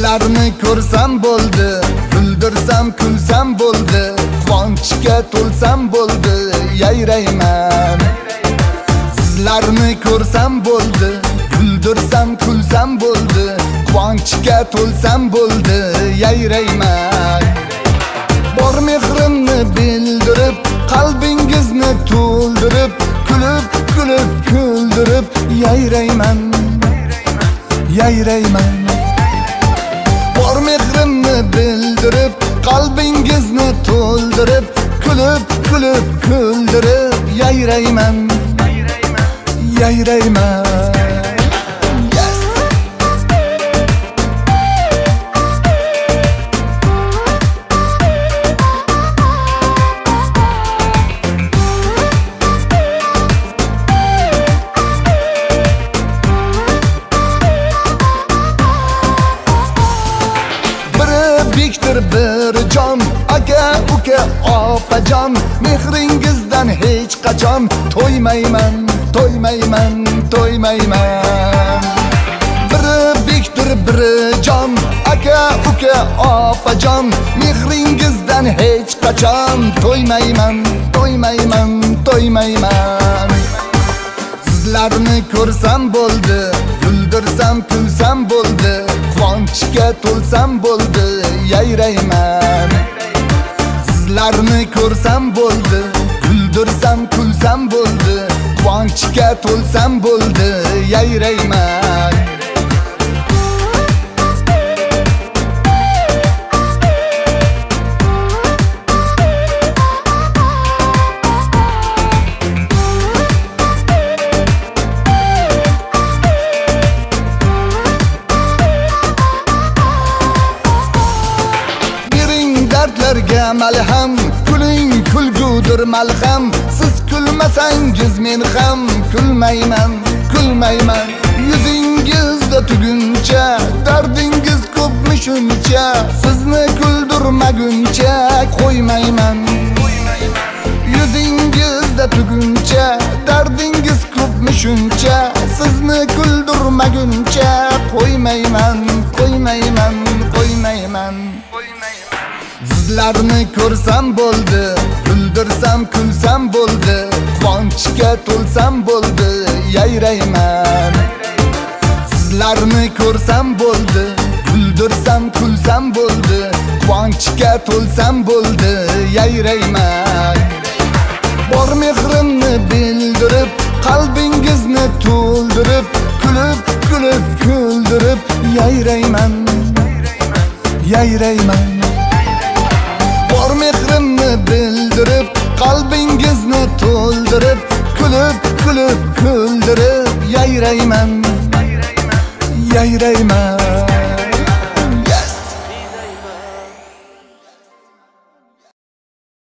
Sizlarni ko'rsam bo'ldi, kuldirsam kulsam bo'ldi, quvonchga to'lsam bo'ldi, yayrayman. Sizlarni ko'rsam bo'ldi, kuldirsam kulsam bo'ldi, quvonchga to'lsam bo'ldi, yayrayman. Bor mehrimni bildirib, qalbingizni to'ldirib, kulib kulib kuldirib, yayrayman, yayrayman. Bor mehrimni bildirib, qalbingizni to'ldirib, kulib kulib kuldirib, yayrayman, yayrayman. Bir jon, aka uka opajon, mehringizdan hech qachon to'ymayman, to'ymayman, to'ymayman. Biri bekdir biri jon, aka uka opajon, mehringizdan hech qachon to'ymayman, to'ymayman, to'ymayman. Sizlarni ko'rsam bo'ldi, kuldirsam kulsam bo'ldi, quvonchga to'lsam bo'ldi, yayrayman. Sizlarni ko'rsam bo'ldi, kuldirsam kulsam bo'ldi, quvonchga to'lsam bo'ldi, yayrayman. Dardlarga malham, kuling kulgudir malham. Siz kulmasangiz men ham kulmayman, kulmayman. Yuzingizda tuguncha, dardingiz ko'pmi shuncha, sizni kuldirmaguncha qo'ymayman. Yuzingizda tuguncha, dardingiz ko'pmi shuncha, sizni kuldirmaguncha qo'ymayman, qo'ymayman, qo'ymayman. Sizlarni ko'rsam bo'ldi, kuldirsam kulsam bo'ldi, quvonchga to'lsam bo'ldi, yayrayman. Sizlarni ko'rsam bo'ldi, kuldirsam kulsam bo'ldi, quvonchga to'lsam bo'ldi, yayrayman. Bor mehrimni bildirib, qalbingizni to'ldirib, kulib kulib kuldirib, yayrayman, yayrayman. Bor mehrimni bildirib, qalbingizni to'ldirib, kulib kulib kuldirib, yayrayman, yayrayman.